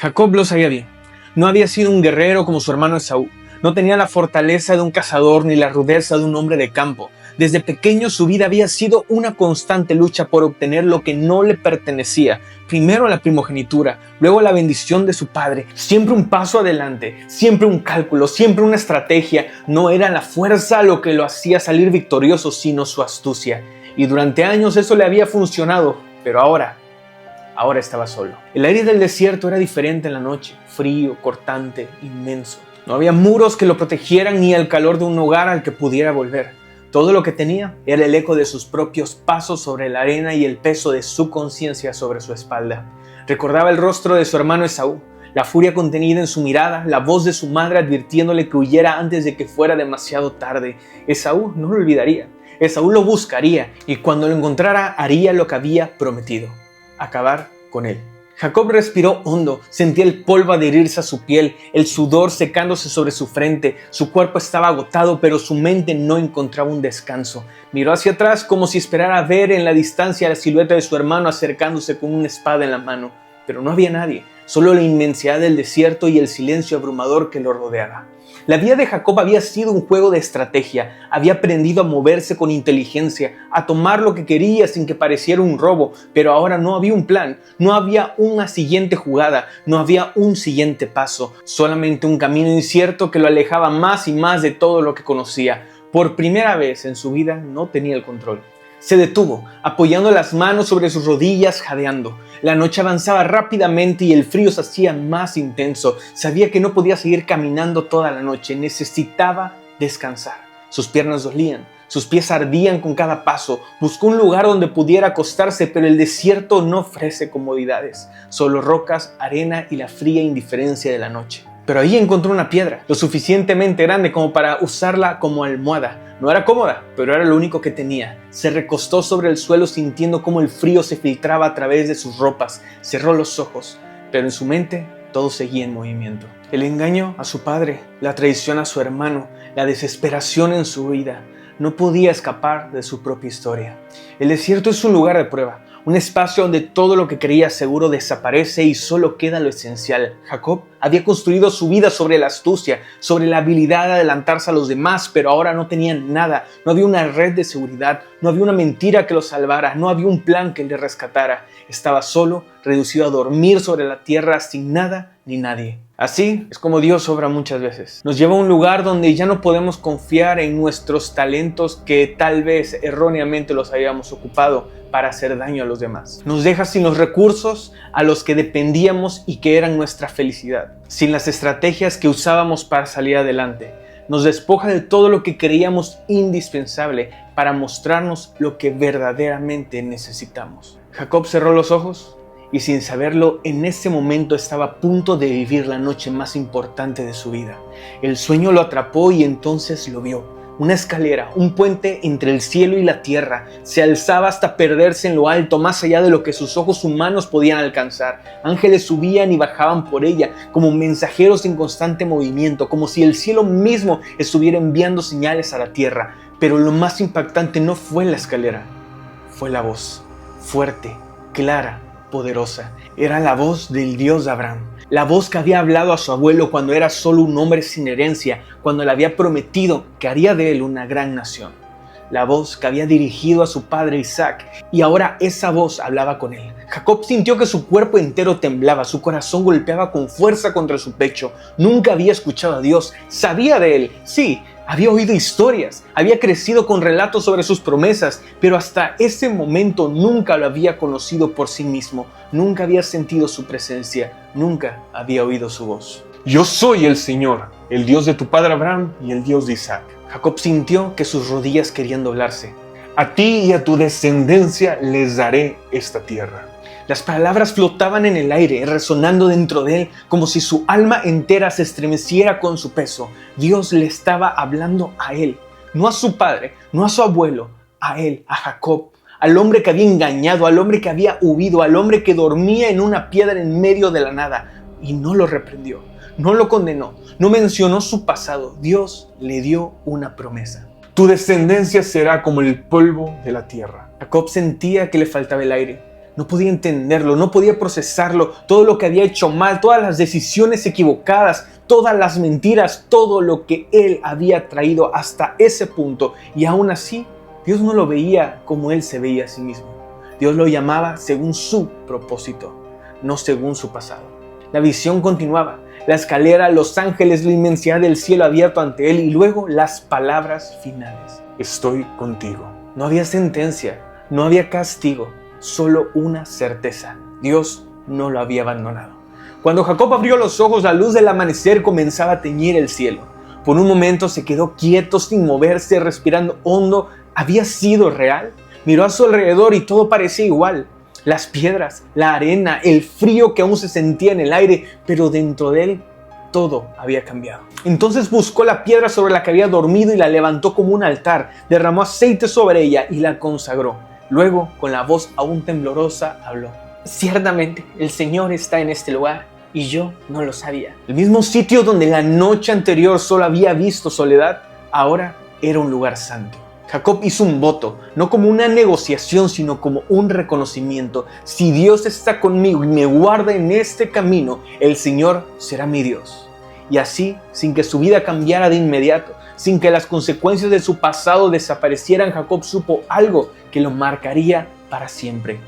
Jacob lo sabía bien. No había sido un guerrero como su hermano Esaú. No tenía la fortaleza de un cazador ni la rudeza de un hombre de campo. Desde pequeño su vida había sido una constante lucha por obtener lo que no le pertenecía. Primero la primogenitura, luego la bendición de su padre. Siempre un paso adelante, siempre un cálculo, siempre una estrategia. No era la fuerza lo que lo hacía salir victorioso, sino su astucia. Y durante años eso le había funcionado, pero ahora estaba solo. El aire del desierto era diferente en la noche, frío, cortante, inmenso. No había muros que lo protegieran ni el calor de un hogar al que pudiera volver. Todo lo que tenía era el eco de sus propios pasos sobre la arena y el peso de su conciencia sobre su espalda. Recordaba el rostro de su hermano Esaú, la furia contenida en su mirada, la voz de su madre advirtiéndole que huyera antes de que fuera demasiado tarde. Esaú no lo olvidaría. Esaú lo buscaría y cuando lo encontrara haría lo que había prometido: acabar con él. Jacob respiró hondo, sentía el polvo adherirse a su piel, el sudor secándose sobre su frente. Su cuerpo estaba agotado, pero su mente no encontraba un descanso. Miró hacia atrás como si esperara ver en la distancia la silueta de su hermano acercándose con una espada en la mano. Pero no había nadie, solo la inmensidad del desierto y el silencio abrumador que lo rodeaba. La vida de Jacob había sido un juego de estrategia. Había aprendido a moverse con inteligencia, a tomar lo que quería sin que pareciera un robo, pero ahora no había un plan, no había una siguiente jugada, no había un siguiente paso, solamente un camino incierto que lo alejaba más y más de todo lo que conocía. Por primera vez en su vida no tenía el control. Se detuvo, apoyando las manos sobre sus rodillas, jadeando. La noche avanzaba rápidamente y el frío se hacía más intenso. Sabía que no podía seguir caminando toda la noche. Necesitaba descansar. Sus piernas dolían. Sus pies ardían con cada paso. Buscó un lugar donde pudiera acostarse, pero el desierto no ofrece comodidades. Solo rocas, arena y la fría indiferencia de la noche. Pero ahí encontró una piedra, lo suficientemente grande como para usarla como almohada. No era cómoda, pero era lo único que tenía. Se recostó sobre el suelo sintiendo cómo el frío se filtraba a través de sus ropas. Cerró los ojos, pero en su mente todo seguía en movimiento. El engaño a su padre, la traición a su hermano, la desesperación en su vida. No podía escapar de su propia historia. El desierto es un lugar de prueba. Un espacio donde todo lo que creía seguro desaparece y solo queda lo esencial. Jacob había construido su vida sobre la astucia, sobre la habilidad de adelantarse a los demás, pero ahora no tenía nada. No había una red de seguridad, no había una mentira que lo salvara, no había un plan que le rescatara. Estaba solo, reducido a dormir sobre la tierra sin nada ni nadie. Así es como Dios obra muchas veces. Nos lleva a un lugar donde ya no podemos confiar en nuestros talentos que tal vez erróneamente los hayamos ocupado para hacer daño a los demás. Nos deja sin los recursos a los que dependíamos y que eran nuestra felicidad, sin las estrategias que usábamos para salir adelante. Nos despoja de todo lo que creíamos indispensable para mostrarnos lo que verdaderamente necesitamos. Jacob cerró los ojos y sin saberlo, en ese momento estaba a punto de vivir la noche más importante de su vida. El sueño lo atrapó y entonces lo vio. Una escalera, un puente entre el cielo y la tierra, se alzaba hasta perderse en lo alto, más allá de lo que sus ojos humanos podían alcanzar. Ángeles subían y bajaban por ella, como mensajeros en constante movimiento, como si el cielo mismo estuviera enviando señales a la tierra. Pero lo más impactante no fue la escalera, fue la voz, fuerte, clara, poderosa. Era la voz del Dios de Abraham. La voz que había hablado a su abuelo cuando era solo un hombre sin herencia, cuando le había prometido que haría de él una gran nación. La voz que había dirigido a su padre Isaac, y ahora esa voz hablaba con él. Jacob sintió que su cuerpo entero temblaba, su corazón golpeaba con fuerza contra su pecho. Nunca había escuchado a Dios, sabía de él, sí, había oído historias, había crecido con relatos sobre sus promesas, pero hasta ese momento nunca lo había conocido por sí mismo, nunca había sentido su presencia, nunca había oído su voz. Yo soy el Señor, el Dios de tu padre Abraham y el Dios de Isaac. Jacob sintió que sus rodillas querían doblarse. A ti y a tu descendencia les daré esta tierra. Las palabras flotaban en el aire, resonando dentro de él, como si su alma entera se estremeciera con su peso. Dios le estaba hablando a él, no a su padre, no a su abuelo, a él, a Jacob, al hombre que había engañado, al hombre que había huido, al hombre que dormía en una piedra en medio de la nada. Y no lo reprendió, no lo condenó, no mencionó su pasado. Dios le dio una promesa. Tu descendencia será como el polvo de la tierra. Jacob sentía que le faltaba el aire. No podía entenderlo, no podía procesarlo, todo lo que había hecho mal, todas las decisiones equivocadas, todas las mentiras, todo lo que él había traído hasta ese punto. Y aún así, Dios no lo veía como él se veía a sí mismo. Dios lo llamaba según su propósito, no según su pasado. La visión continuaba, la escalera, los ángeles, la inmensidad del cielo abierto ante él y luego las palabras finales. Estoy contigo. No había sentencia, no había castigo, solo una certeza. Dios no lo había abandonado. Cuando Jacob abrió los ojos, la luz del amanecer comenzaba a teñir el cielo. Por un momento se quedó quieto, sin moverse, respirando hondo. ¿Había sido real? Miró a su alrededor y todo parecía igual. Las piedras, la arena, el frío que aún se sentía en el aire, pero dentro de él todo había cambiado. Entonces buscó la piedra sobre la que había dormido y la levantó como un altar, derramó aceite sobre ella y la consagró. Luego, con la voz aún temblorosa, habló. Ciertamente, el Señor está en este lugar y yo no lo sabía. El mismo sitio donde la noche anterior solo había visto soledad, ahora era un lugar santo. Jacob hizo un voto, no como una negociación, sino como un reconocimiento. Si Dios está conmigo y me guarda en este camino, el Señor será mi Dios. Y así, sin que su vida cambiara de inmediato, sin que las consecuencias de su pasado desaparecieran, Jacob supo algo que lo marcaría para siempre.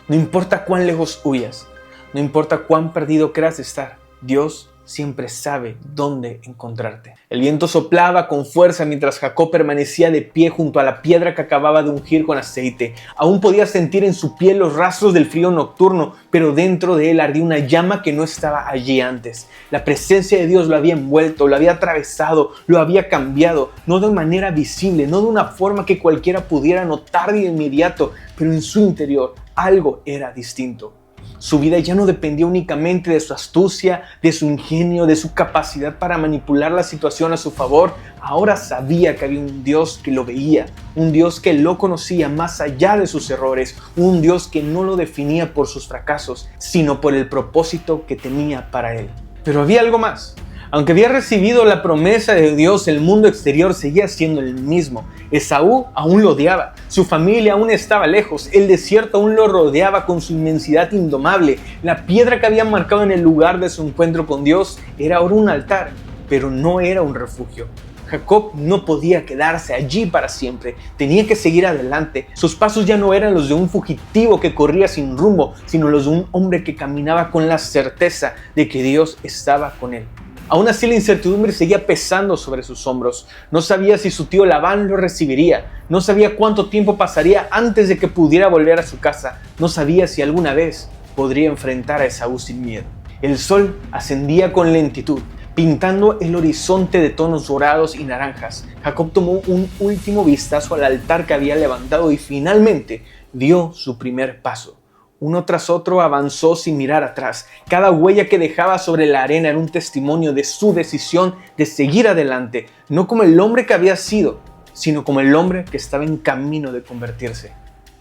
No importa cuán lejos huyas, no importa cuán perdido creas estar, Dios siempre sabe dónde encontrarte. El viento soplaba con fuerza mientras Jacob permanecía de pie junto a la piedra que acababa de ungir con aceite. Aún podía sentir en su piel los rastros del frío nocturno, pero dentro de él ardía una llama que no estaba allí antes. La presencia de Dios lo había envuelto, lo había atravesado, lo había cambiado, no de manera visible, no de una forma que cualquiera pudiera notar de inmediato, pero en su interior algo era distinto. Su vida ya no dependía únicamente de su astucia, de su ingenio, de su capacidad para manipular la situación a su favor. Ahora sabía que había un Dios que lo veía, un Dios que lo conocía más allá de sus errores, un Dios que no lo definía por sus fracasos, sino por el propósito que tenía para él. Pero había algo más. Aunque había recibido la promesa de Dios, el mundo exterior seguía siendo el mismo. Esaú aún lo odiaba, su familia aún estaba lejos, el desierto aún lo rodeaba con su inmensidad indomable. La piedra que había marcado en el lugar de su encuentro con Dios era ahora un altar, pero no era un refugio. Jacob no podía quedarse allí para siempre, tenía que seguir adelante. Sus pasos ya no eran los de un fugitivo que corría sin rumbo, sino los de un hombre que caminaba con la certeza de que Dios estaba con él. Aún así la incertidumbre seguía pesando sobre sus hombros. No sabía si su tío Labán lo recibiría. No sabía cuánto tiempo pasaría antes de que pudiera volver a su casa. No sabía si alguna vez podría enfrentar a Esaú sin miedo. El sol ascendía con lentitud, pintando el horizonte de tonos dorados y naranjas. Jacob tomó un último vistazo al altar que había levantado y finalmente dio su primer paso. Uno tras otro avanzó sin mirar atrás. Cada huella que dejaba sobre la arena era un testimonio de su decisión de seguir adelante, no como el hombre que había sido, sino como el hombre que estaba en camino de convertirse.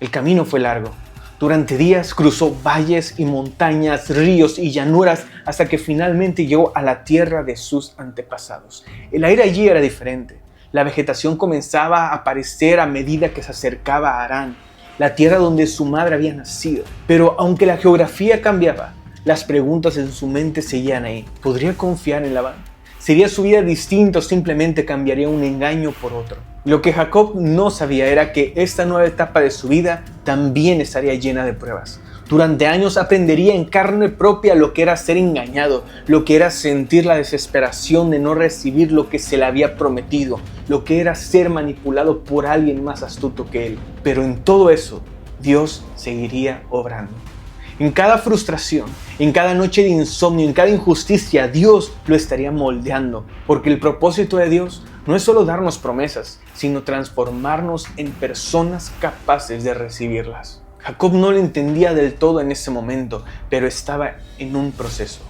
El camino fue largo. Durante días cruzó valles y montañas, ríos y llanuras hasta que finalmente llegó a la tierra de sus antepasados. El aire allí era diferente. La vegetación comenzaba a aparecer a medida que se acercaba a Harán, la tierra donde su madre había nacido. Pero aunque la geografía cambiaba, las preguntas en su mente seguían ahí. ¿Podría confiar en Labán? ¿Sería su vida distinta o simplemente cambiaría un engaño por otro? Lo que Jacob no sabía era que esta nueva etapa de su vida también estaría llena de pruebas. Durante años aprendería en carne propia lo que era ser engañado, lo que era sentir la desesperación de no recibir lo que se le había prometido, lo que era ser manipulado por alguien más astuto que él. Pero en todo eso, Dios seguiría obrando. En cada frustración, en cada noche de insomnio, en cada injusticia, Dios lo estaría moldeando, porque el propósito de Dios no es solo darnos promesas, sino transformarnos en personas capaces de recibirlas. Jacob no lo entendía del todo en ese momento, pero estaba en un proceso.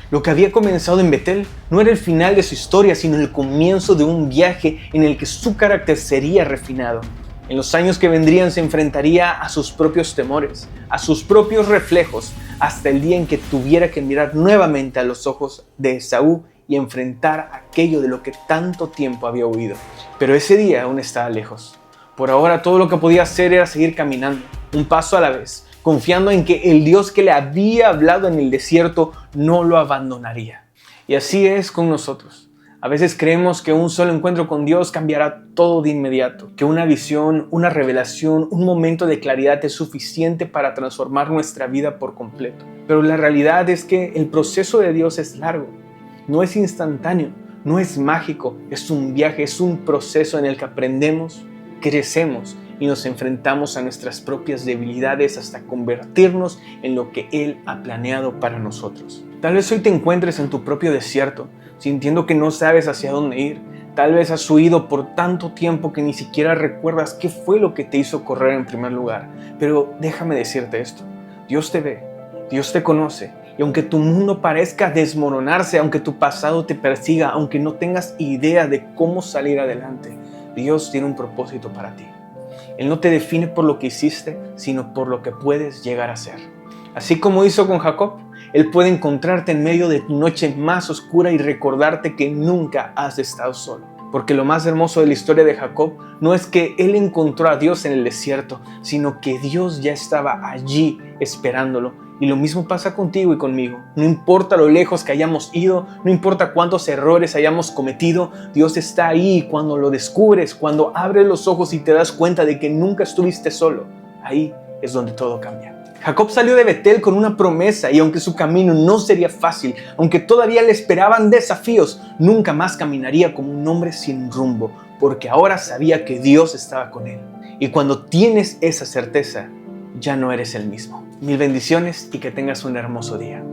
Lo que había comenzado en Betel no era el final de su historia, sino el comienzo de un viaje en el que su carácter sería refinado. En los años que vendrían se enfrentaría a sus propios temores, a sus propios reflejos, hasta el día en que tuviera que mirar nuevamente a los ojos de Esaú y enfrentar aquello de lo que tanto tiempo había huido. Pero ese día aún estaba lejos. Por ahora todo lo que podía hacer era seguir caminando, un paso a la vez, confiando en que el Dios que le había hablado en el desierto no lo abandonaría. Y así es con nosotros. A veces creemos que un solo encuentro con Dios cambiará todo de inmediato, que una visión, una revelación, un momento de claridad es suficiente para transformar nuestra vida por completo. Pero la realidad es que el proceso de Dios es largo, no es instantáneo, no es mágico, es un viaje, es un proceso en el que aprendemos, crecemos y nos enfrentamos a nuestras propias debilidades hasta convertirnos en lo que Él ha planeado para nosotros. Tal vez hoy te encuentres en tu propio desierto, sintiendo que no sabes hacia dónde ir. Tal vez has huido por tanto tiempo que ni siquiera recuerdas qué fue lo que te hizo correr en primer lugar. Pero déjame decirte esto, Dios te ve, Dios te conoce, y aunque tu mundo parezca desmoronarse, aunque tu pasado te persiga, aunque no tengas idea de cómo salir adelante, Dios tiene un propósito para ti. Él no te define por lo que hiciste, sino por lo que puedes llegar a ser. Así como hizo con Jacob, Él puede encontrarte en medio de tu noche más oscura y recordarte que nunca has estado solo. Porque lo más hermoso de la historia de Jacob no es que él encontró a Dios en el desierto, sino que Dios ya estaba allí esperándolo. Y lo mismo pasa contigo y conmigo. No importa lo lejos que hayamos ido, no importa cuántos errores hayamos cometido, Dios está ahí. Cuando lo descubres, cuando abres los ojos y te das cuenta de que nunca estuviste solo, ahí es donde todo cambia. Jacob salió de Betel con una promesa, y aunque su camino no sería fácil, aunque todavía le esperaban desafíos, nunca más caminaría como un hombre sin rumbo, porque ahora sabía que Dios estaba con él. Y cuando tienes esa certeza, ya no eres el mismo. Mil bendiciones y que tengas un hermoso día.